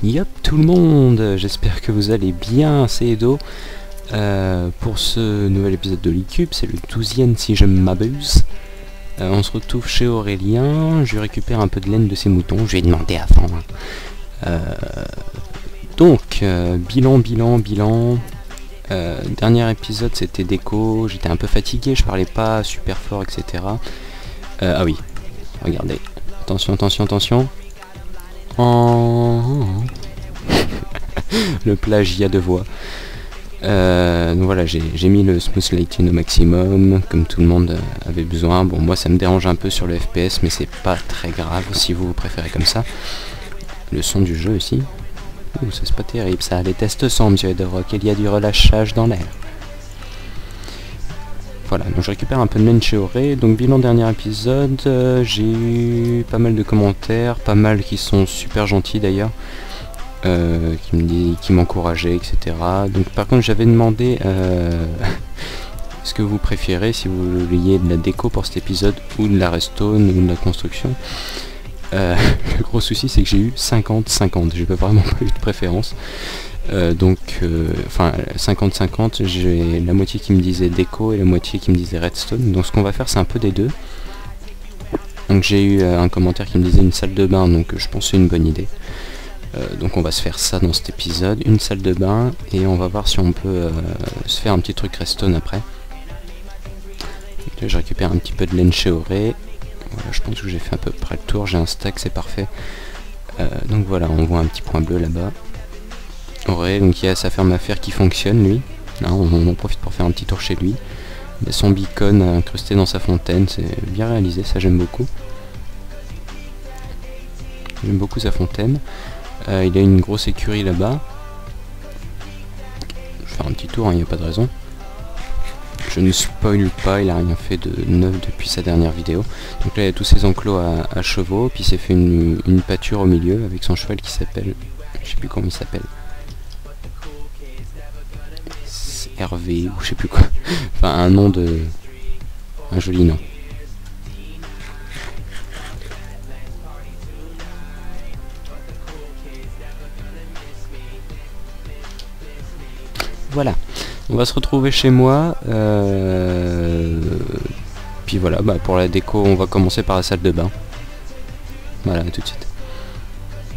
Yop tout le monde, j'espère que vous allez bien, c'est Edo. Pour ce nouvel épisode de l'E-Cube, c'est le 12e si je ne m'abuse. On se retrouve chez Aurélien, je récupère un peu de laine de ses moutons, je lui ai demandé avant. Donc, bilan. Dernier épisode c'était déco, j'étais un peu fatigué, je parlais pas super fort, etc. Ah oui, regardez, attention. Le plagiat de voix. Donc voilà, j'ai mis le smooth lighting au maximum, comme tout le monde avait besoin. Bon, moi ça me dérange un peu sur le FPS, mais c'est pas très grave si vous préférez comme ça. Le son du jeu aussi. Ouh, ça c'est pas terrible ça. Les tests sont, monsieur Edrock, il y a du relâchage dans l'air. Voilà, donc je récupère un peu de laine chez Auré. Donc bilan dernier épisode, j'ai eu pas mal de commentaires, pas mal qui sont super gentils d'ailleurs, qui m'encourageaient, etc. Donc par contre j'avais demandé ce que vous préférez, si vous vouliez de la déco pour cet épisode, ou de la restone, ou de la construction. Le gros souci c'est que j'ai eu 50-50, j'ai vraiment pas eu de préférence. Enfin 50-50, j'ai la moitié qui me disait déco et la moitié qui me disait redstone. Donc ce qu'on va faire c'est un peu des deux. Donc j'ai eu un commentaire qui me disait une salle de bain, donc je pense que c'est une bonne idée. Donc on va se faire ça dans cet épisode, une salle de bain, et on va voir si on peut se faire un petit truc redstone après. Là, je récupère un petit peu de laine chez Auré. Voilà, je pense que j'ai fait à peu près le tour, j'ai un stack, c'est parfait. Donc voilà, on voit un petit point bleu là-bas. Auré, donc il y a sa ferme à fer qui fonctionne lui. Là, on en profite pour faire un petit tour chez lui. Il y a son beacon incrusté dans sa fontaine, c'est bien réalisé, ça j'aime beaucoup. J'aime beaucoup sa fontaine. Il a une grosse écurie là-bas. Je vais faire un petit tour, il n'y a pas de raison. Je ne spoil pas, il a rien fait de neuf depuis sa dernière vidéo. Donc là il y a tous ses enclos à chevaux, puis il s'est fait une pâture au milieu avec son cheval qui s'appelle... Je sais plus comment il s'appelle. Hervé ou je sais plus quoi. Enfin un nom de... un joli nom. Voilà. On va se retrouver chez moi. Puis voilà, pour la déco on va commencer par la salle de bain. Voilà, tout de suite.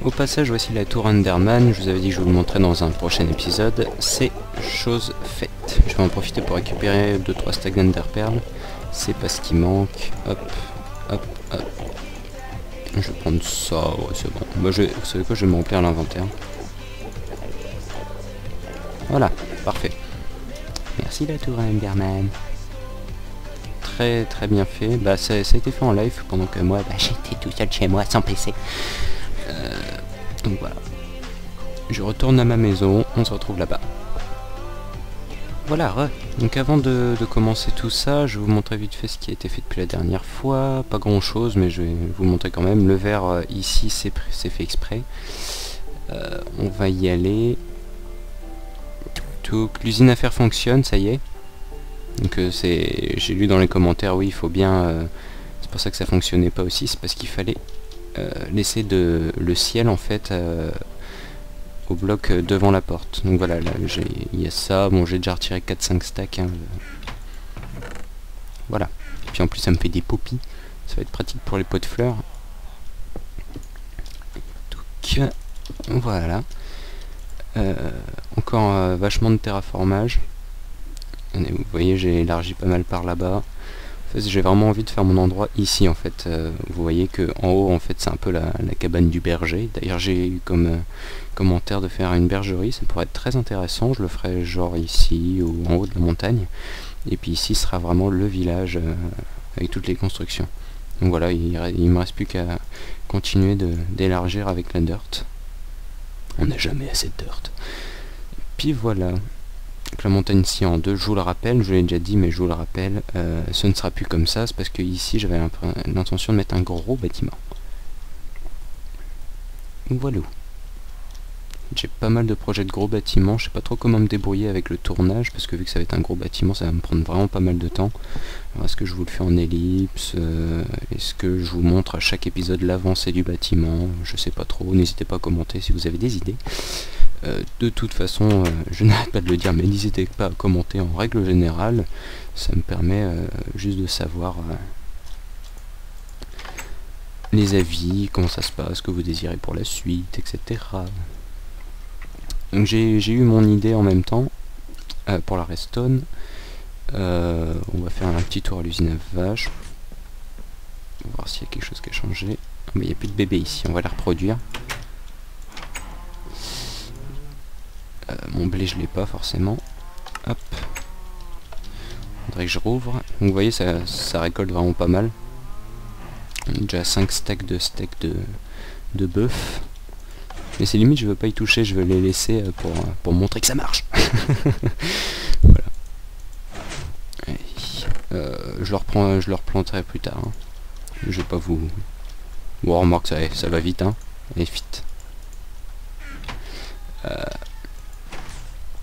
Au passage, voici la tour Enderman. Je vous avais dit que je vous le montrerai dans un prochain épisode. C'est chose faite. Je vais en profiter pour récupérer 2-3 stacks d'enderperles. C'est pas ce qui manque. Hop. Je vais prendre ça. Ouais, c'est bon. Vous savez quoi, je vais me remplir l'inventaire. Voilà, parfait. Merci la tour Enderman. Très bien fait. Ça a été fait en live pendant que moi j'étais tout seul chez moi sans PC. Donc voilà. Je retourne à ma maison, on se retrouve là-bas. Voilà, donc avant de commencer tout ça, je vais vous montrer vite fait ce qui a été fait depuis la dernière fois. Pas grand chose, mais je vais vous montrer quand même. Le verre ici c'est fait exprès. On va y aller. L'usine à fer fonctionne, ça y est. Donc j'ai lu dans les commentaires, oui il faut bien... c'est pour ça que ça fonctionnait pas aussi, c'est parce qu'il fallait laisser le ciel en fait au bloc devant la porte. Donc voilà, là il y a ça. Bon, j'ai déjà retiré 4-5 stacks. Hein. Voilà. Et puis en plus ça me fait des poppies. Ça va être pratique pour les pots de fleurs. Donc voilà. Encore vachement de terraformage. Vous voyez, j'ai élargi pas mal par là-bas. En fait, j'ai vraiment envie de faire mon endroit ici en fait. Vous voyez que en haut en fait c'est un peu la cabane du berger. D'ailleurs j'ai eu comme commentaire de faire une bergerie, ça pourrait être très intéressant. Je le ferai genre ici ou en haut de la montagne. Et puis ici sera vraiment le village avec toutes les constructions. Donc voilà, il me reste plus qu'à continuer d'élargir avec la dirt. On n'a jamais assez de dirt. Puis voilà. Donc la montagne ici en deux, je vous le rappelle, je vous l'ai déjà dit mais je vous le rappelle, ce ne sera plus comme ça, c'est parce que ici j'avais l'intention de mettre un gros bâtiment. Voilà. J'ai pas mal de projets de gros bâtiments, je sais pas trop comment me débrouiller avec le tournage, parce que vu que ça va être un gros bâtiment, ça va me prendre vraiment pas mal de temps. Alors est-ce que je vous le fais en ellipse, est-ce que je vous montre à chaque épisode l'avancée du bâtiment, je sais pas trop, n'hésitez pas à commenter si vous avez des idées. De toute façon, je n'arrête pas de le dire, mais n'hésitez pas à commenter en règle générale, ça me permet juste de savoir les avis, comment ça se passe, ce que vous désirez pour la suite, etc. Donc j'ai eu mon idée en même temps pour la Redstone. On va faire un petit tour à l'usine à vaches. On va voir s'il y a quelque chose qui a changé. Mais il n'y a plus de bébés ici, on va les reproduire. Mon blé je l'ai pas forcément. Hop. Faudrait que je rouvre. Donc vous voyez ça récolte vraiment pas mal. On est déjà à 5 stacks de bœuf. Mais c'est limite je veux pas y toucher, je veux les laisser pour montrer que ça marche. Voilà. Je le replanterai plus tard. Hein. Je vais pas vous... Bon, remarque, ça va vite, hein. Allez, vite.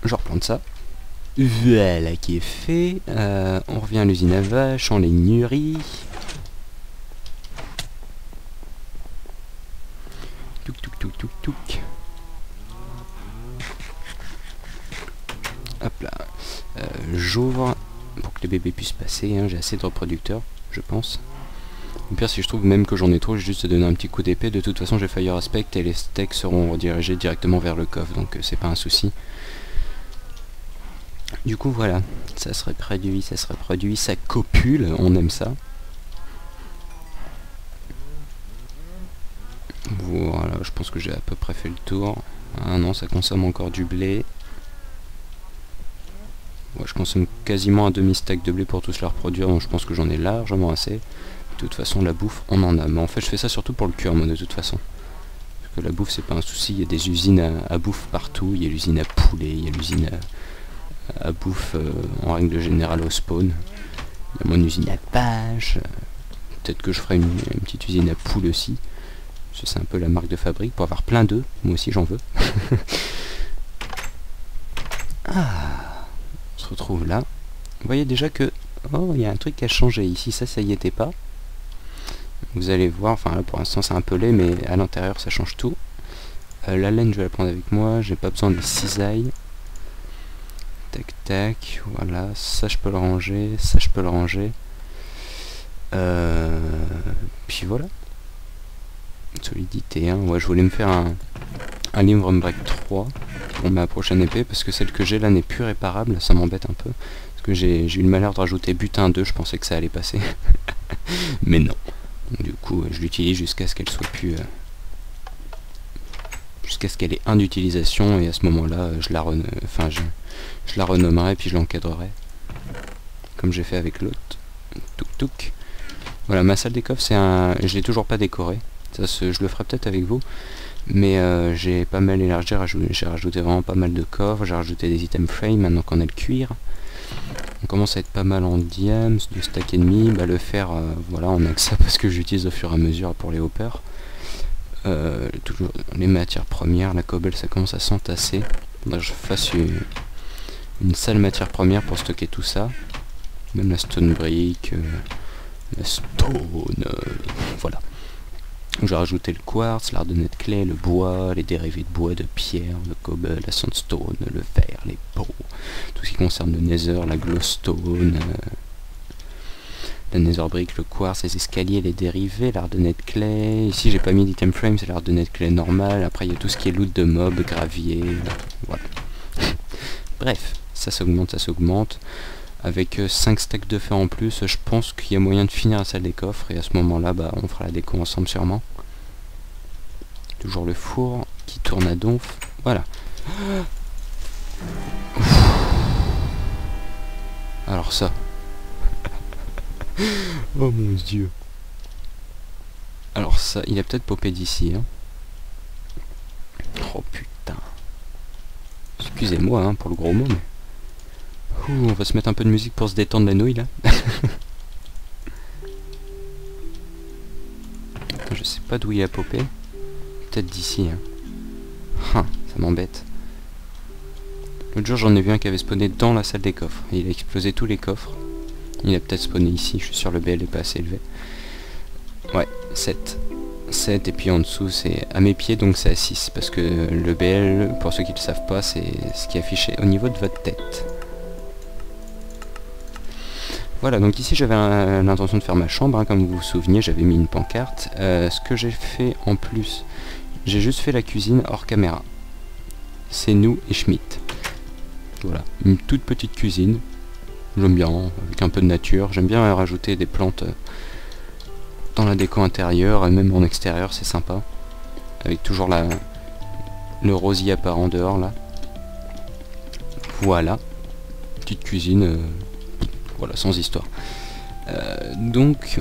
Je replante ça. Voilà qui est fait. On revient à l'usine à vaches, en laignerie. Touk. Hop là. J'ouvre pour que les bébés puissent passer. Hein. J'ai assez de reproducteurs, je pense. Au pire, si je trouve même que j'en ai trop, j'ai juste à donner un petit coup d'épée. De toute façon, j'ai Fire Aspect et les steaks seront redirigés directement vers le coffre, donc c'est pas un souci. Du coup, voilà. Ça se reproduit, ça copule, on aime ça. Voilà, je pense que j'ai à peu près fait le tour. Ah non, ça consomme encore du blé. Ouais, je consomme quasiment un demi-stack de blé pour tous les reproduire, donc je pense que j'en ai largement assez. De toute façon, la bouffe, on en a. Mais en fait, je fais ça surtout pour le cure, moi, de toute façon. Parce que la bouffe, c'est pas un souci. Il y a des usines à bouffe partout. Il y a l'usine à poulet, il y a l'usine à bouffe en règle générale au spawn. Il y a mon usine à vache. Peut-être que je ferai une petite usine à poule aussi. C'est un peu la marque de fabrique pour avoir plein d'œufs. Moi aussi, j'en veux. Ah, on se retrouve là. Vous voyez déjà que... Oh, il y a un truc qui a changé ici. Ça y était pas. Vous allez voir, enfin là pour l'instant c'est un peu laid, mais à l'intérieur ça change tout. La laine je vais la prendre avec moi, j'ai pas besoin de cisailles. Tac tac, voilà, ça je peux le ranger, ça je peux le ranger. Puis voilà. Solidité, hein. Ouais, je voulais me faire un Limebreak Break 3 pour ma prochaine épée, parce que celle que j'ai là n'est plus réparable, ça m'embête un peu. Parce que j'ai eu le malheur de rajouter butin 2, je pensais que ça allait passer. Mais non. Donc, du coup, je l'utilise jusqu'à ce qu'elle soit plus... jusqu'à ce qu'elle ait un d'utilisation, et à ce moment-là, je la renommerai, puis je l'encadrerai. Comme j'ai fait avec l'autre. Touk. Voilà, ma salle des coffres, c'est un... Je l'ai toujours pas décoré. Je le ferai peut-être avec vous. Mais j'ai pas mal élargi, j'ai rajouté vraiment pas mal de coffres, j'ai rajouté des items frame, maintenant qu'on a le cuir. On commence à être pas mal en diams, de stack et demi. Bah, le fer, voilà, on a que ça parce que j'utilise au fur et à mesure pour les hoppers. Toujours les matières premières, la cobble ça commence à s'entasser. Faudrait que je fasse une sale matière première pour stocker tout ça. Même la stone brick, la stone, voilà. J'ai rajouté le quartz, l'ardennette clay, le bois, les dérivés de bois, de pierre, le cobble, la sandstone, le verre, les pots, tout ce qui concerne le nether, la glowstone, la nether brick, le quartz, les escaliers, les dérivés, l'ardennette clay. Ici j'ai pas mis d'item frame, c'est l'ardennette clay normale. Après il y a tout ce qui est loot de mobs, gravier, voilà. Bref, ça s'augmente. Avec 5 stacks de fer en plus, je pense qu'il y a moyen de finir la salle des coffres, et à ce moment-là, bah, on fera la déco ensemble sûrement. Toujours le four qui tourne à donf. Voilà. Alors ça. Oh mon dieu. Alors ça, il a peut-être popé d'ici. Hein. Oh putain. Excusez-moi hein, pour le gros mot, mais... Ouh, on va se mettre un peu de musique pour se détendre la nouille là. Je sais pas d'où il a popé. Peut-être d'ici. Hein. Ça m'embête. L'autre jour j'en ai vu un qui avait spawné dans la salle des coffres. Il a explosé tous les coffres. Il a peut-être spawné ici, je suis sûr le BL est pas assez élevé. Ouais, 7. 7 et puis en dessous c'est à mes pieds donc c'est à 6. Parce que le BL, pour ceux qui ne le savent pas, c'est ce qui est affiché au niveau de votre tête. Voilà, donc ici j'avais l'intention de faire ma chambre, hein, comme vous vous souveniez, j'avais mis une pancarte. Ce que j'ai fait en plus, j'ai juste fait la cuisine hors caméra. C'est nous et Schmitt. Voilà, une toute petite cuisine. J'aime bien, avec un peu de nature. J'aime bien rajouter des plantes dans la déco intérieure, et même en extérieur, c'est sympa. Avec toujours le rosier apparent dehors, là. Voilà. Petite cuisine, voilà, sans histoire. Donc,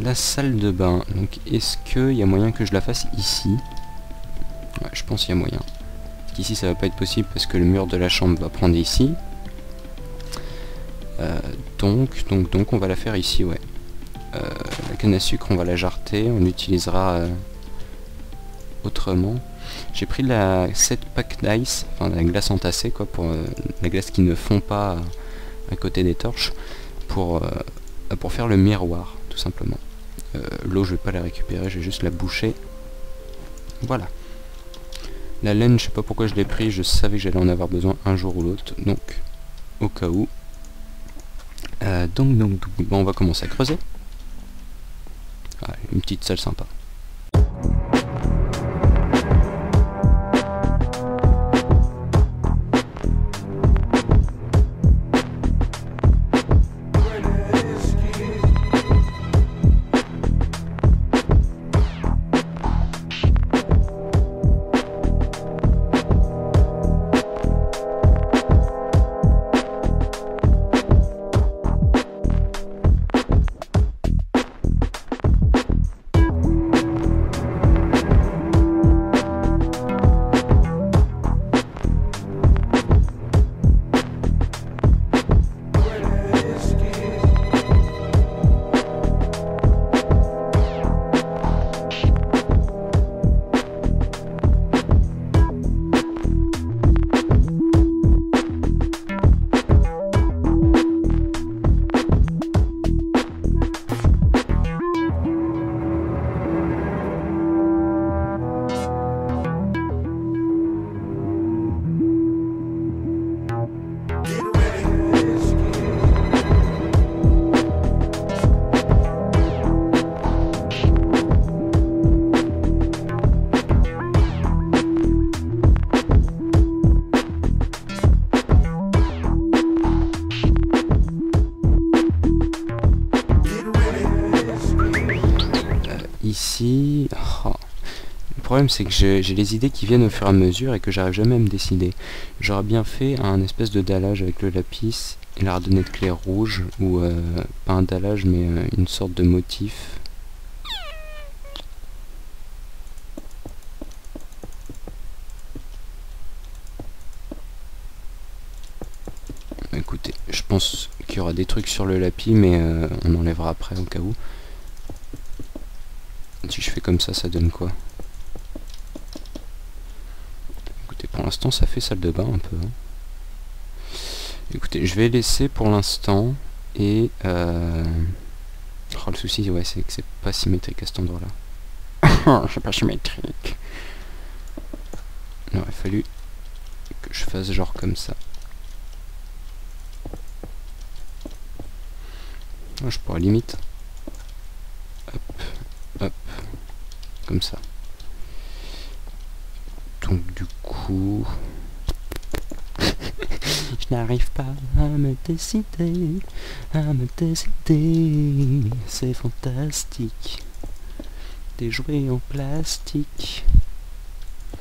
la salle de bain. Donc, est-ce qu'il y a moyen que je la fasse ici? Ouais, je pense qu'il y a moyen. Ici ça va pas être possible parce que le mur de la chambre va prendre ici. Donc on va la faire ici, ouais. La canne à sucre on va la jarreter, on l'utilisera autrement. J'ai pris la 7 pack d'ice, enfin la glace entassée quoi, pour la glace qui ne fond pas à côté des torches, pour faire le miroir tout simplement. L'eau je vais pas la récupérer, je vais juste la boucher. Voilà. La laine, je sais pas pourquoi je l'ai pris, je savais que j'allais en avoir besoin un jour ou l'autre, donc au cas où. Donc, bon, on va commencer à creuser. Ah, une petite salle sympa. Ici, oh. Le problème c'est que j'ai les idées qui viennent au fur et à mesure et que j'arrive jamais à me décider. J'aurais bien fait un espèce de dallage avec le lapis et la redonner de clair rouge, ou pas un dallage mais une sorte de motif. Écoutez, je pense qu'il y aura des trucs sur le lapis mais on enlèvera après au cas où. Si je fais comme ça donne quoi? Écoutez, pour l'instant ça fait salle de bain un peu. Hein. Écoutez, je vais laisser pour l'instant et oh, le souci ouais c'est que c'est pas symétrique à cet endroit là. C'est pas symétrique. Il aurait fallu que je fasse genre comme ça. Oh, je pourrais limite. Hop, comme ça. Donc du coup, je n'arrive pas à me décider, c'est fantastique. Des jouets en plastique.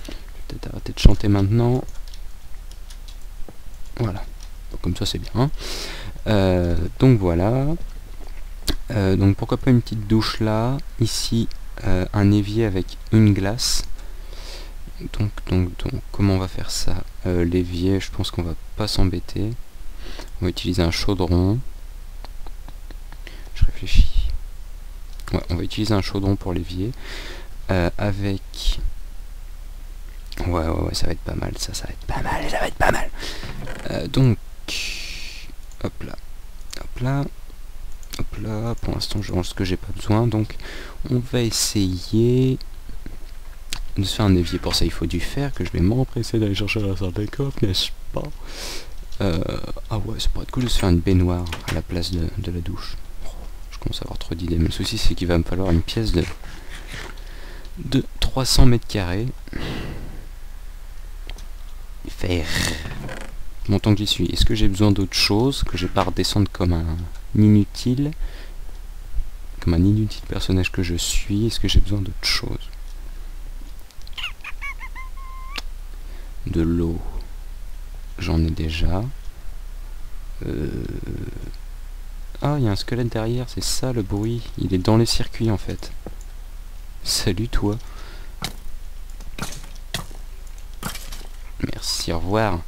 Je vais peut-être arrêter de chanter maintenant. Voilà, donc, comme ça c'est bien. Donc voilà. Donc pourquoi pas une petite douche là, ici un évier avec une glace. Donc comment on va faire ça? L'évier, je pense qu'on va pas s'embêter. On va utiliser un chaudron. Je réfléchis. Ouais, on va utiliser un chaudron pour l'évier. Avec Ouais, ça va être pas mal, ça va être pas mal, ça va être pas mal. Donc, hop là, hop là, hop là. Pour l'instant, je range ce que j'ai pas besoin. Donc, on va essayer de se faire un évier. Pour ça, il faut du fer que je vais m'empresser d'aller chercher à la salle des coffres, n'est-ce pas? Ah ouais, ça pourrait être cool de se faire une baignoire à la place de la douche. Je commence à avoir trop d'idées, mais le souci c'est qu'il va me falloir une pièce de 300 mètres carrés. Faire. Mon temps que j'y suis. Est-ce que j'ai besoin d'autre chose que j'ai pas redescendre comme un inutile personnage que je suis? Est-ce que j'ai besoin d'autre chose? De l'eau. J'en ai déjà. Ah, il y a un squelette derrière, c'est ça le bruit. Il est dans les circuits en fait. Salut toi. Merci, au revoir.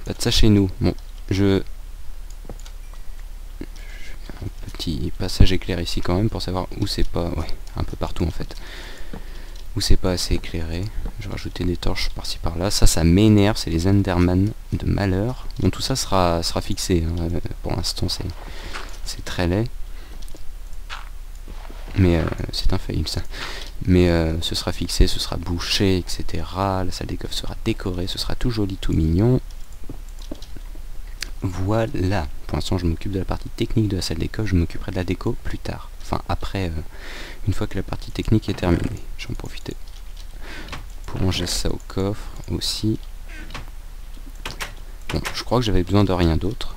Pas de ça chez nous. Bon, un petit passage éclair ici quand même pour savoir où c'est pas... Ouais, un peu partout en fait. Où c'est pas assez éclairé. Je vais rajouter des torches par-ci par-là. Ça m'énerve, c'est les Enderman de malheur. Donc tout ça sera fixé. Hein. Pour l'instant, c'est très laid. Mais c'est un fail ça. Mais ce sera fixé, ce sera bouché, etc. La salle des coffres sera décorée, ce sera tout joli, tout mignon. Voilà. Pour l'instant, je m'occupe de la partie technique de la salle des coffres. Je m'occuperai de la déco plus tard. Enfin, après, une fois que la partie technique est terminée. J'en profite pour ranger ça au coffre aussi. Bon, je crois que j'avais besoin de rien d'autre.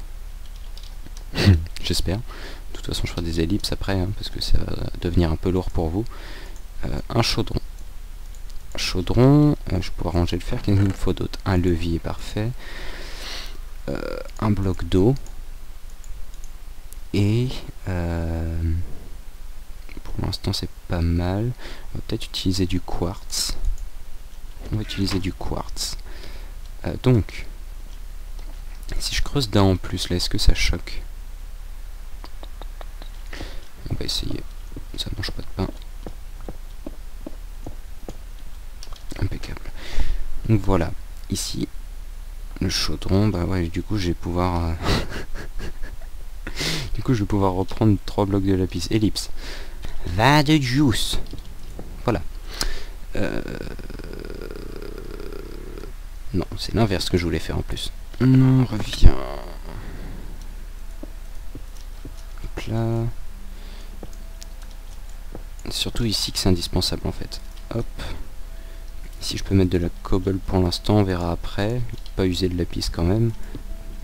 J'espère. De toute façon, je ferai des ellipses après, hein, parce que ça va devenir un peu lourd pour vous. Un chaudron. Je vais pouvoir ranger le fer. Qu'est-ce qu'il me faut d'autre? Un levier, parfait. Un bloc d'eau. Et... pour l'instant, c'est pas mal. On va peut-être utiliser du quartz. Donc, si je creuse d'un en plus, là, est-ce que ça choque? On va essayer. Ça mange pas de pain. Impeccable. Donc voilà. Ici, le chaudron. Bah ouais, du coup, je vais pouvoir... du coup, je vais pouvoir reprendre 3 blocs de lapis. Ellipse. Va de juice. Voilà. Non, c'est l'inverse que je voulais faire en plus. Non, reviens. Hop là. Surtout ici que c'est indispensable en fait. Hop. Ici je peux mettre de la cobble pour l'instant, on verra après. Pas user de lapis quand même.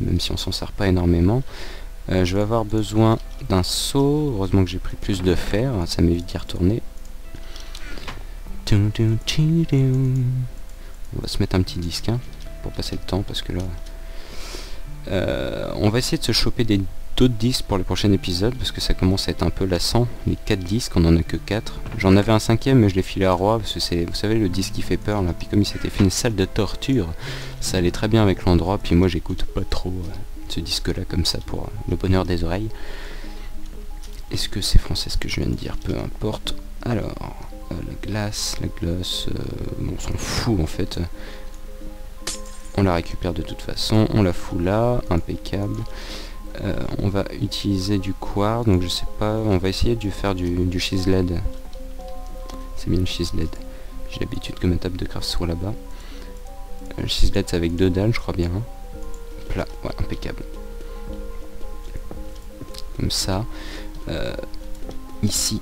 Même si on s'en sert pas énormément. Je vais avoir besoin d'un seau. Heureusement que j'ai pris plus de fer. Ça m'évite d'y retourner. On va se mettre un petit disque hein, pour passer le temps parce que là on va essayer de se choper d'autres disques pour le prochain épisode parce que ça commence à être un peu lassant. Les 4 disques, on en a que 4. J'en avais un 5ème mais je l'ai filé à Roi parce que c'est, vous savez, le disque qui fait peur là. Puis comme il s'était fait une salle de torture, ça allait très bien avec l'endroit. Puis moi j'écoute pas trop ce disque là comme ça pour le bonheur des oreilles. Est-ce que c'est français ce que je viens de dire? Peu importe. Alors... la glace, bon, on s'en fout en fait. On la récupère de toute façon, on la fout là, impeccable. On va utiliser du quartz, donc je sais pas, on va essayer de faire du chiseled. C'est bien le chiseled. J'ai l'habitude que ma table de craft soit là-bas. Le chiseled c'est avec 2 dalles, je crois bien. Plat, ouais, impeccable. Comme ça. Ici.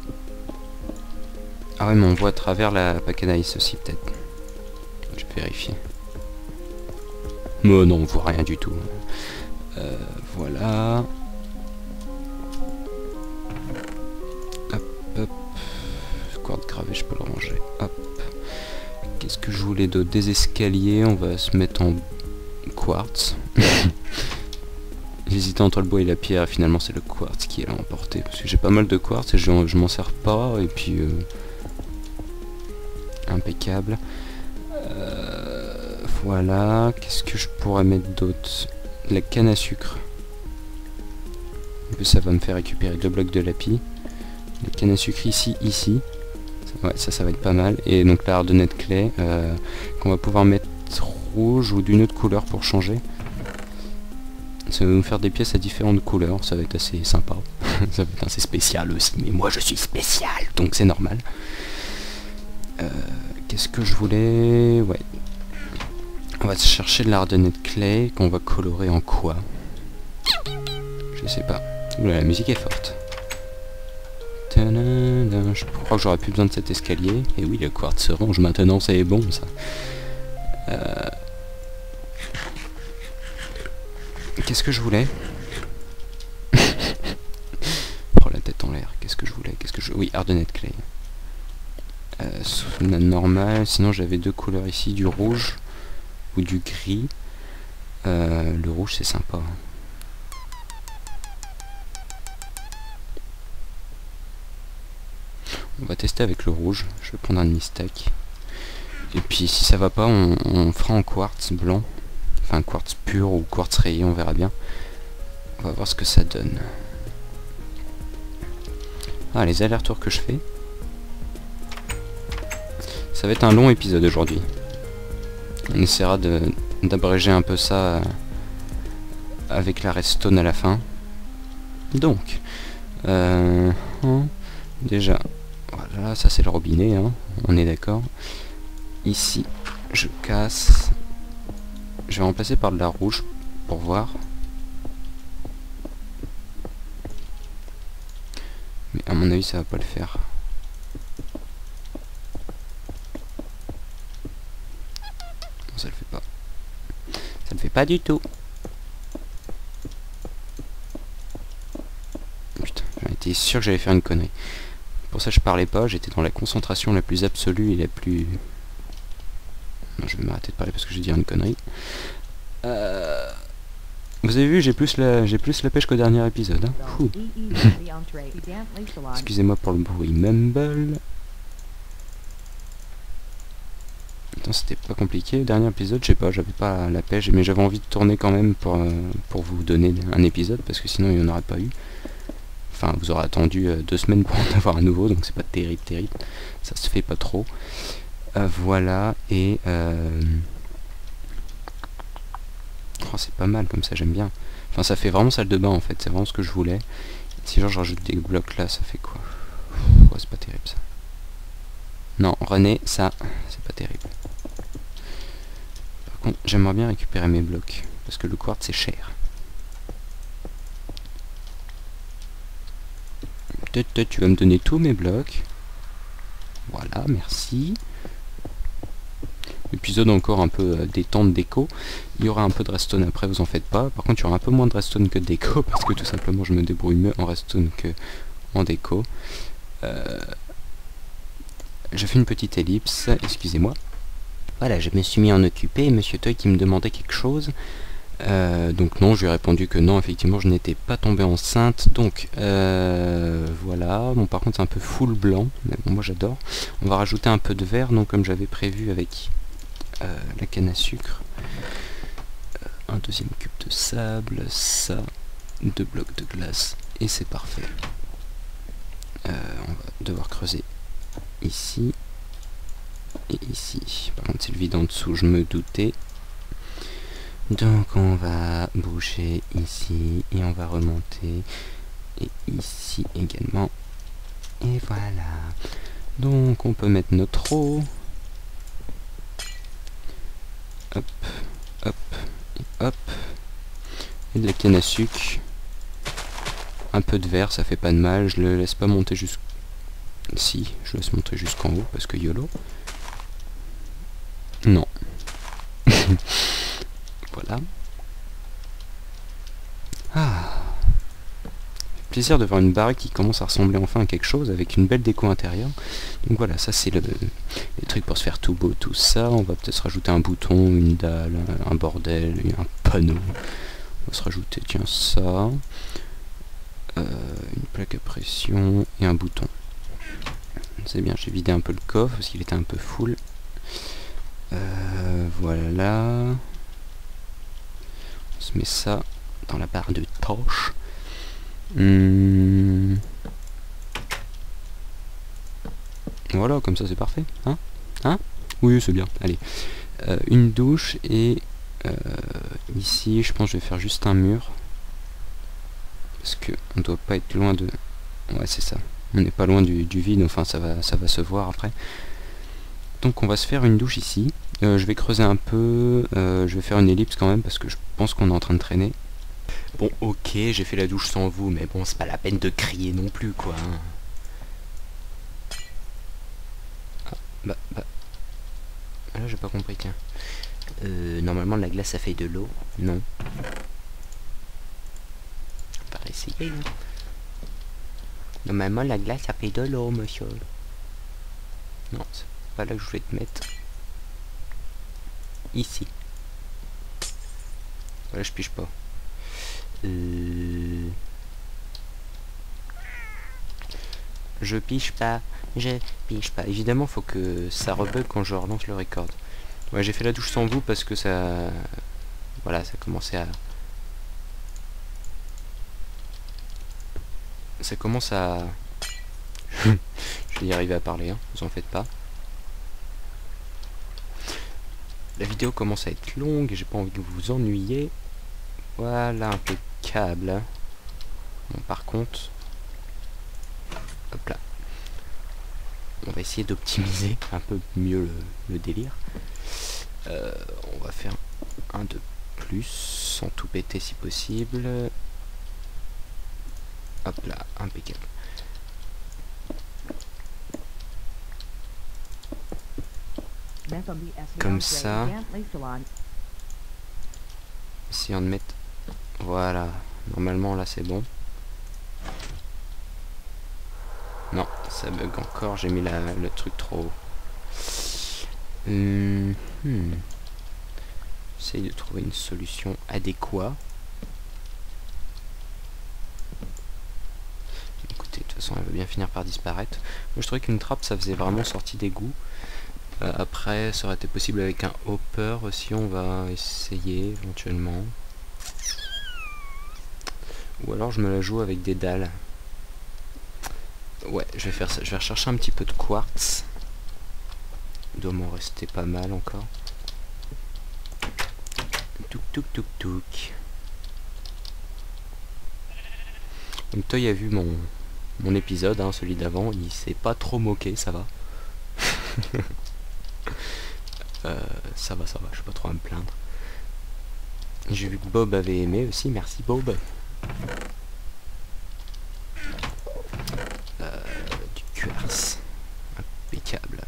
Ah ouais, mais on voit à travers la pacanaïs aussi, peut-être. Je vais vérifier. Mais non, on voit rien du tout. Voilà. Hop, hop. Quartz gravé, je peux le ranger. Hop. Qu'est-ce que je voulais d'autre? Des escaliers, on va se mettre en quartz. J'hésitais entre le bois et la pierre, finalement c'est le quartz qui est à emporter. Parce que j'ai pas mal de quartz et je m'en sers pas, et puis... impeccable. Voilà. Qu'est-ce que je pourrais mettre d'autre? La canne à sucre. En plus ça va me faire récupérer 2 blocs de lapis. La canne à sucre ici. Ça Ouais, ça va être pas mal. Et donc la hardonnette clé, qu'on va pouvoir mettre rouge ou d'une autre couleur pour changer. Ça va nous faire des pièces à différentes couleurs, ça va être assez sympa. Ça va être assez spécial aussi, mais moi je suis spécial, donc c'est normal. Qu'est-ce que je voulais... Ouais. On va chercher de la hardonnette clé qu'on va colorer en quoi? Je sais pas. Oula, la musique est forte. Je crois que j'aurais plus besoin de cet escalier. Et oui, le quartz se range maintenant, c'est bon ça. Qu'est-ce que je voulais? Oh, la tête en l'air. Qu'est-ce que je voulais? Oui, hardonnette clé. Normal. Sinon, j'avais deux couleurs ici, du rouge ou du gris. Le rouge, c'est sympa. On va tester avec le rouge. Je vais prendre un demi-stack. Et puis, si ça va pas, on fera en quartz blanc. Enfin, quartz pur ou quartz rayé, on verra bien. On va voir ce que ça donne. Ah, les allers-retours que je fais. Ça va être un long épisode aujourd'hui. On essaiera d'abréger un peu ça avec la redstone à la fin. Donc, déjà, voilà, ça c'est le robinet, hein, on est d'accord. Ici, je casse. Je vais remplacer par de la rouge pour voir. Mais à mon avis, ça va pas le faire. Non, ça le fait pas. Ça le fait pas du tout. Putain, j'en étais sûr que j'allais faire une connerie. Pour ça, je parlais pas. J'étais dans la concentration la plus absolue et la plus... Non, je vais m'arrêter de parler parce que je vais dire une connerie. Vous avez vu, j'ai plus la pêche qu'au dernier épisode. Hein. Excusez-moi pour le bruit mumble. Attends, c'était pas compliqué. Le dernier épisode, je sais pas, j'avais pas la pêche, mais j'avais envie de tourner quand même pour vous donner un épisode, parce que sinon il n'y en aurait pas eu. Enfin, vous aurez attendu 2 semaines pour en avoir un nouveau, donc c'est pas terrible. Ça se fait pas trop. Voilà, et... Oh, c'est pas mal comme ça, j'aime bien. Enfin, ça fait vraiment salle de bain en fait, c'est vraiment ce que je voulais. Si genre je rajoute des blocs là, ça fait quoi? Ouais, c'est pas terrible ça. Non, René, ça, c'est pas terrible. Par contre, j'aimerais bien récupérer mes blocs, parce que le quartz c'est cher. Peut-être tu vas me donner tous mes blocs. Voilà, merci. Épisode encore un peu détente déco. Il y aura un peu de redstone après, vous en faites pas. Par contre, il y aura un peu moins de redstone que de déco, parce que tout simplement je me débrouille mieux en redstone que en déco. Je fais une petite ellipse, excusez-moi. Voilà, je me suis mis à en occuper, Monsieur Toy qui me demandait quelque chose. Donc non, je lui ai répondu que non, effectivement je n'étais pas tombé enceinte. Donc voilà, bon par contre c'est un peu full blanc, mais bon moi j'adore. On va rajouter un peu de vert, donc comme j'avais prévu avec la canne à sucre. Un deuxième cube de sable, ça, 2 blocs de glace, et c'est parfait. On va devoir creuser ici et ici. Par contre c'est le vide en dessous, je me doutais. Donc on va boucher ici et on va remonter et ici également. Et voilà. Donc on peut mettre notre eau. Hop, hop, et hop. Et de la canne à sucre. Un peu de verre, ça fait pas de mal. Je le laisse pas monter jusqu'à... Si, je laisse monter jusqu'en haut parce que YOLO. Non. Voilà. Ah. Plaisir de voir une baraque qui commence à ressembler enfin à quelque chose avec une belle déco intérieure. Donc voilà, ça c'est les trucs pour se faire tout beau, tout ça. On va peut-être se rajouter un bouton, une dalle, un bordel, un panneau. On va se rajouter, tiens, ça. Une plaque à pression et un bouton. C'est bien, j'ai vidé un peu le coffre parce qu'il était un peu full. Voilà. On se met ça dans la barre de tâches. Voilà, comme ça c'est parfait. Hein? Hein? Oui, c'est bien. Allez. Une douche et ici, je pense que je vais faire juste un mur. Parce que on doit pas être loin de... Ouais, c'est ça. On n'est pas loin du vide, enfin ça va se voir après. Donc on va se faire une douche ici. Je vais creuser un peu, je vais faire une ellipse quand même parce que je pense qu'on est en train de traîner. Bon, ok, j'ai fait la douche sans vous, mais bon, c'est pas la peine de crier non plus, quoi. Hein. Ah, bah... Là, j'ai pas compris, tiens. Normalement, la glace, ça fait de l'eau. Non. On va essayer, hein. Normalement, la glace, ça fait de l'eau, monsieur. Non, c'est pas là que je voulais te mettre. Ici. Voilà, je pige pas. Je pige pas. Je pige pas. Évidemment, faut que ça rebug quand je relance le record. Ouais, j'ai fait la douche sans vous parce que ça... Voilà, ça commençait à... Ça commence à... Je vais y arriver à parler, hein, vous en faites pas. La vidéo commence à être longue et j'ai pas envie que vous vous ennuyiez. Voilà, impeccable. Bon, par contre... Hop là. On va essayer d'optimiser un peu mieux le délire. On va faire un de plus, sans tout péter si possible. Hop là, impeccable. Comme ça. Essayons de mettre... Voilà. Normalement, là, c'est bon. Non, ça bug encore. J'ai mis le truc trop haut. J'essaye de trouver une solution adéquate. Écoutez, de toute façon, elle va bien finir par disparaître. Moi, je trouvais qu'une trappe, ça faisait vraiment sortie d'égout. Après, ça aurait été possible avec un hopper aussi. On va essayer éventuellement. Ou alors, je me la joue avec des dalles. Ouais, je vais faire ça. Je vais rechercher un petit peu de quartz. Il doit m'en rester pas mal encore. Touk touk touk touk. Donc Toy a vu mon épisode, hein, celui d'avant. Il s'est pas trop moqué, ça va. Ça va, je vais pas trop à me plaindre. J'ai vu que Bob avait aimé aussi, merci Bob. Du quartz. Impeccable.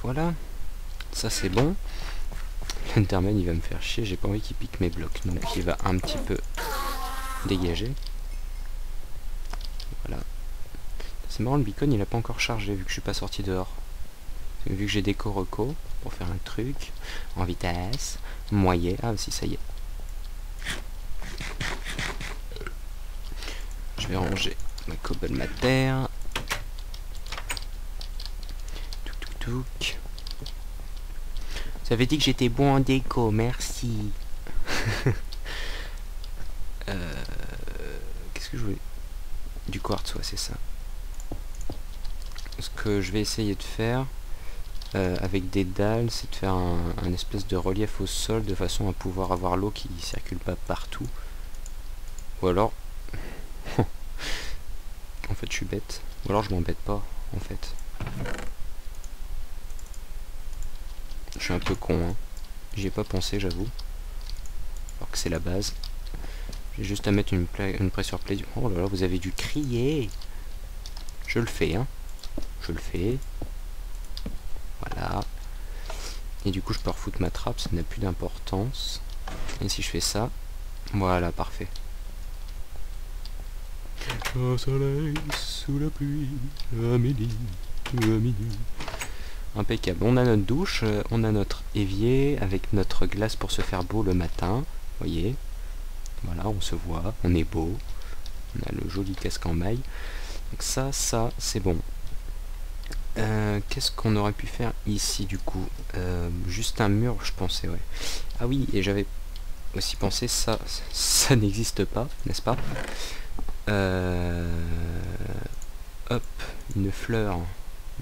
Voilà. Ça c'est bon. L'Enderman il va me faire chier, j'ai pas envie qu'il pique mes blocs. Donc il va un petit peu dégager. Voilà. C'est marrant, le beacon il a pas encore chargé vu que je suis pas sorti dehors. Vu que j'ai des coroco pour faire un truc en vitesse moyen. Ah si, ça y est. Je vais ranger ma cobble mater. Touc. Ça avait dit que j'étais bon en déco, merci. Qu'est-ce que je voulais? Du quartz, ouais, c'est ça. Ce que je vais essayer de faire avec des dalles, c'est de faire un espèce de relief au sol de façon à pouvoir avoir l'eau qui circule pas partout. Ou alors... en fait, je suis bête. Ou alors je m'embête pas, en fait. Je suis un peu con, hein. J'y ai pas pensé, j'avoue. Alors que c'est la base. J'ai juste à mettre une pressure plate. Oh là là, vous avez dû crier. Je le fais, hein. Je le fais. Voilà. Et du coup, je peux refoutre ma trappe, ça n'a plus d'importance. Et si je fais ça, voilà, parfait. Au soleil, sous la pluie, à midi, à minuit. Impeccable. On a notre douche, on a notre évier avec notre glace pour se faire beau le matin. Voyez. Voilà, on se voit, on est beau. On a le joli casque en maille. Donc ça, c'est bon. Qu'est-ce qu'on aurait pu faire ici du coup? Juste un mur, je pensais, ouais. Ah oui, et j'avais aussi pensé, ça n'existe pas, n'est-ce pas? Hop, une fleur.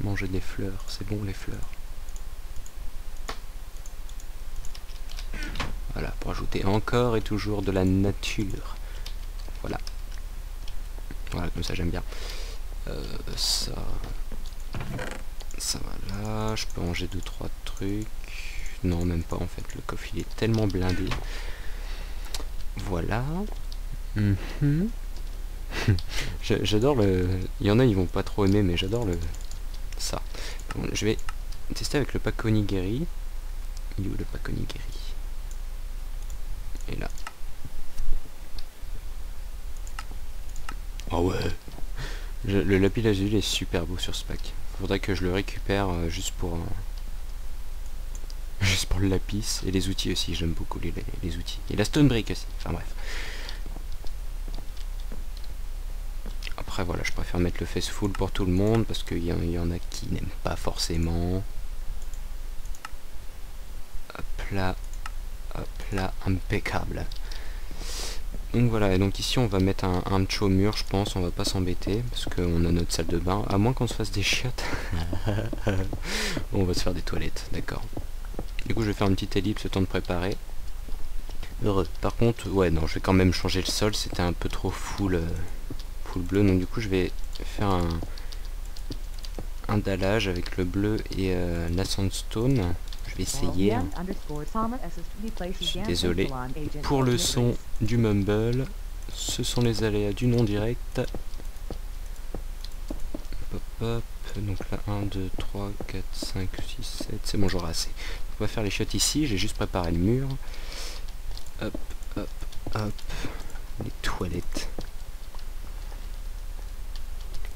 Manger des fleurs, c'est bon les fleurs. Voilà, pour ajouter encore et toujours de la nature. Voilà. Voilà, comme ça j'aime bien. Ça va là. Je peux ranger 2-3 trucs. Non, même pas en fait. Le coffre il est tellement blindé. Voilà. J'adore le... Il y en a, ils vont pas trop aimer, mais j'adore le... Ça. Bon, je vais tester avec le pack onigiri. Il est où le pack onigiri? Et là. Ah ouais. Le lapis lazuli est super beau sur ce pack. Faudrait que je le récupère juste pour juste pour le lapis et les outils aussi. J'aime beaucoup les outils. Et la stone brick aussi. Enfin bref. Après voilà, je préfère mettre le face full pour tout le monde parce qu'il y en a qui n'aiment pas forcément. Hop là, impeccable. Donc voilà, et donc ici on va mettre un petit au mur, je pense, on va pas s'embêter, parce qu'on a notre salle de bain, à moins qu'on se fasse des chiottes. On va se faire des toilettes, d'accord. Du coup je vais faire une petite ellipse, le temps de préparer. Heureux. Par contre, ouais non, je vais quand même changer le sol, c'était un peu trop full bleu, donc du coup je vais faire un dallage avec le bleu et la sandstone. Je vais essayer. Je suis désolé pour le son du mumble. Ce sont les aléas du non direct. Hop, hop. Donc là 1, 2, 3, 4, 5, 6, 7. C'est bon, j'aurai assez. On va faire les chiottes ici. J'ai juste préparé le mur. Hop, hop, hop. Les toilettes.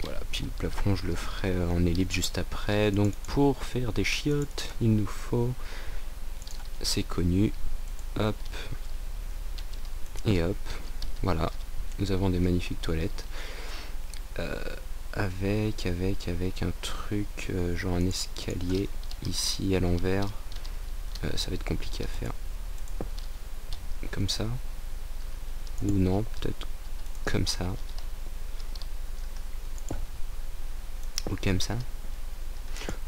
Voilà, puis le plafond je le ferai en ellipse juste après. Donc pour faire des chiottes, il nous faut, c'est connu, hop, et hop, voilà, nous avons des magnifiques toilettes, avec un truc, genre un escalier, ici à l'envers, ça va être compliqué à faire, comme ça, ou non, peut-être comme ça, ou comme ça.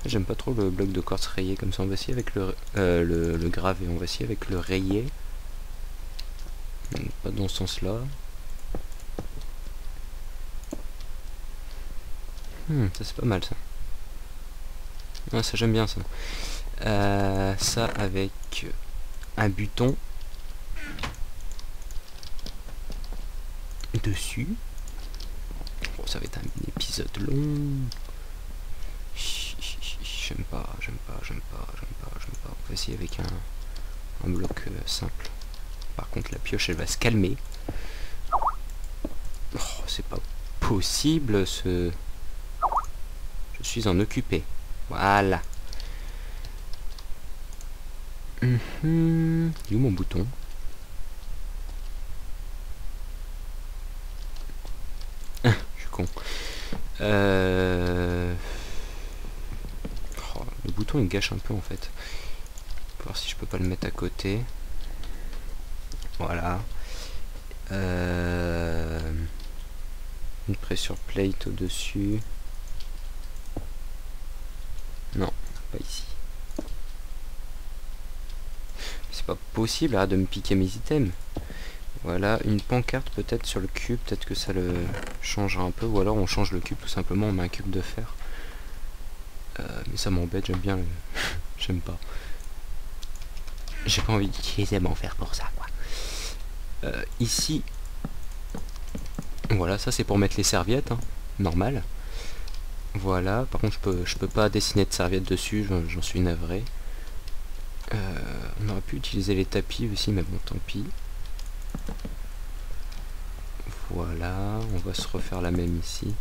J'aime pas trop le bloc de quartz rayé comme ça. On va essayer avec le gravé. On va essayer avec le rayé. Donc, pas dans ce sens là. Ça c'est pas mal ça. Ah, ça j'aime bien ça. Ça avec un buton dessus. Bon, ça va être un épisode long. J'aime pas. On va essayer avec un bloc simple. Par contre, la pioche, elle va se calmer. Oh, c'est pas possible, Je suis en occupé. Voilà. Il est où mon bouton? Je suis con. Le bouton il gâche un peu en fait. Pour voir si je peux pas le mettre à côté. Voilà. Une pressure plate au dessus. Non, pas ici. C'est pas possible, arrête de me piquer mes items. Voilà, une pancarte peut-être sur le cube, peut-être que ça le changera un peu, ou alors on change le cube tout simplement, on met un cube de fer. Mais ça m'embête, j'aime bien le... J'aime pas. J'ai pas envie d'utiliser mon fer pour ça, quoi. Ici, voilà, ça c'est pour mettre les serviettes, hein, normal. Voilà, par contre je peux pas dessiner de serviettes dessus, j'en suis navré. On aurait pu utiliser les tapis aussi, mais bon, tant pis. Voilà, on va se refaire la même ici.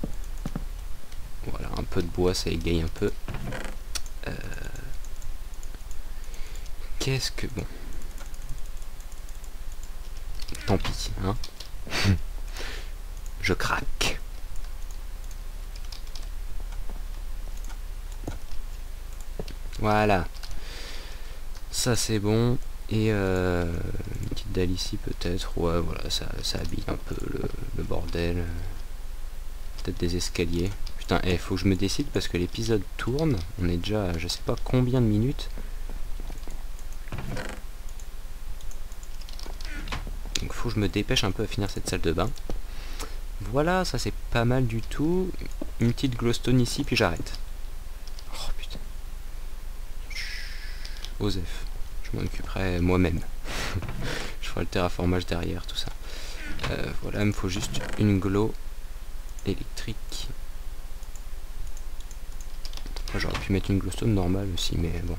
Voilà, un peu de bois, ça égaye un peu. Qu'est-ce que... Bon. Tant pis, hein. Je craque. Voilà. Ça c'est bon. Et une petite petite dalle ici peut-être. Ouais, voilà, ça habille un peu le bordel. Peut-être des escaliers. Putain, faut que je me décide parce que l'épisode tourne. On est déjà à je sais pas combien de minutes. Donc faut que je me dépêche un peu à finir cette salle de bain. Voilà, ça c'est pas mal du tout. Une petite glowstone ici, puis j'arrête. Oh putain. Osef. Je m'en occuperai moi-même. Je ferai le terraformage derrière, tout ça. Voilà, il me faut juste une glow électrique. J'aurais pu mettre une glowstone normale aussi, mais bon.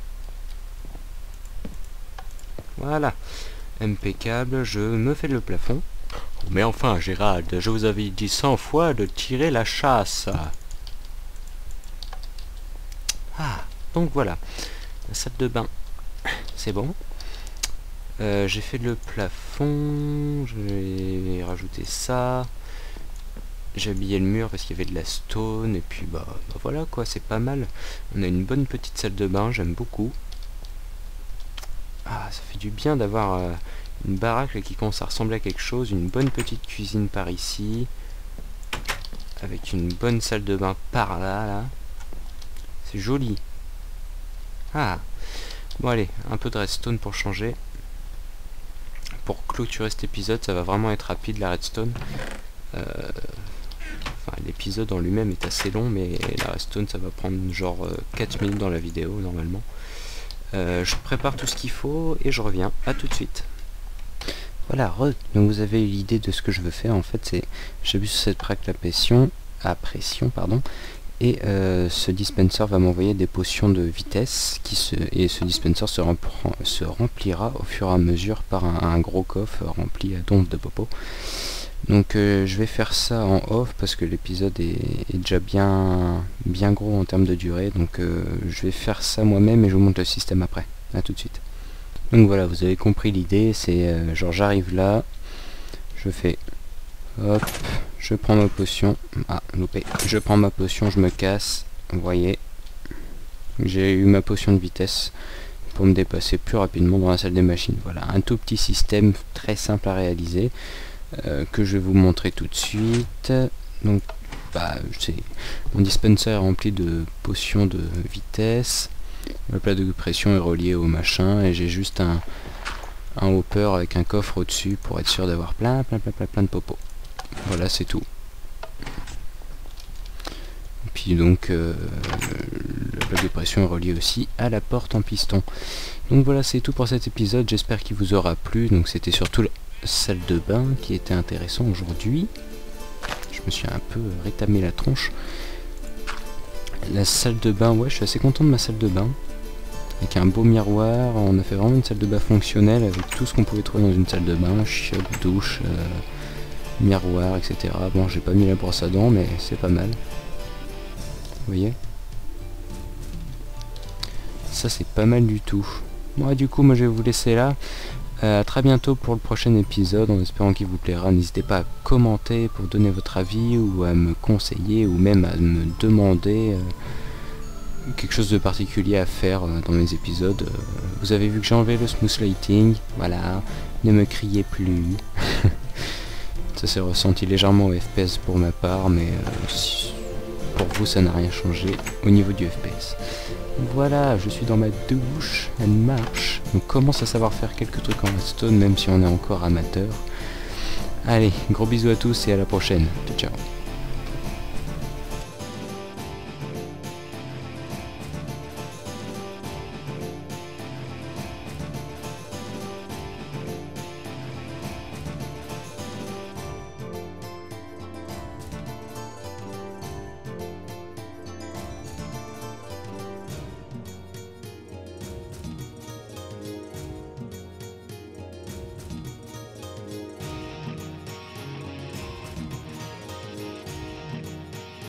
Voilà. Impeccable, je me fais le plafond. Mais enfin, Gérald, je vous avais dit 100 fois de tirer la chasse. Ah, donc voilà. La salle de bain, c'est bon. J'ai fait le plafond, je vais rajouter ça. J'ai habillé le mur parce qu'il y avait de la stone, et puis bah voilà quoi, c'est pas mal. On a une bonne petite salle de bain, j'aime beaucoup. Ah, ça fait du bien d'avoir une baraque là, qui commence à ressembler à quelque chose, une bonne petite cuisine par ici, avec une bonne salle de bain par là. C'est joli. Ah, bon allez, un peu de redstone pour changer. Pour clôturer cet épisode, ça va vraiment être rapide la redstone. Enfin, l'épisode en lui-même est assez long, mais la redstone ça va prendre genre 4 minutes dans la vidéo normalement. Je prépare tout ce qu'il faut et je reviens. À tout de suite. Voilà, donc vous avez eu l'idée de ce que je veux faire. En fait, c'est j'appuie sur cette plaque à pression, pardon, et ce dispenser va m'envoyer des potions de vitesse et ce dispenser se remplira au fur et à mesure par un gros coffre rempli à donf de popo. Donc je vais faire ça en off parce que l'épisode est déjà bien gros en termes de durée, donc je vais faire ça moi-même et je vous montre le système après. A tout de suite. Donc voilà, vous avez compris l'idée, c'est genre j'arrive là, je fais hop, je prends ma potion, ah loupé, je prends ma potion, je me casse, vous voyez, j'ai eu ma potion de vitesse pour me dépasser plus rapidement dans la salle des machines. Voilà, un tout petit système très simple à réaliser. Que je vais vous montrer tout de suite. Donc mon dispenser est rempli de potions de vitesse, le plat de pression est relié au machin et j'ai juste un hopper avec un coffre au dessus pour être sûr d'avoir plein de popos. Voilà, c'est tout. Et puis donc le plat de pression est relié aussi à la porte en piston. Donc voilà, c'est tout pour cet épisode, j'espère qu'il vous aura plu. Donc c'était surtout salle de bain qui était intéressant aujourd'hui. Je me suis un peu rétamé la tronche. La salle de bain, ouais, je suis assez content de ma salle de bain. Avec un beau miroir, on a fait vraiment une salle de bain fonctionnelle avec tout ce qu'on pouvait trouver dans une salle de bain, chiotte, douche, miroir, etc. Bon, j'ai pas mis la brosse à dents, mais c'est pas mal. Vous voyez? Ça, c'est pas mal du tout. Bon, du coup, moi, je vais vous laisser là. A très bientôt pour le prochain épisode, en espérant qu'il vous plaira. N'hésitez pas à commenter pour donner votre avis ou à me conseiller ou même à me demander quelque chose de particulier à faire dans mes épisodes. Vous avez vu que j'ai enlevé le smooth lighting, voilà, ne me criez plus. Ça s'est ressenti légèrement au FPS pour ma part, mais pour vous ça n'a rien changé au niveau du FPS. Voilà, je suis dans ma douche, elle marche. On commence à savoir faire quelques trucs en redstone, même si on est encore amateur. Allez, gros bisous à tous et à la prochaine. Ciao, ciao.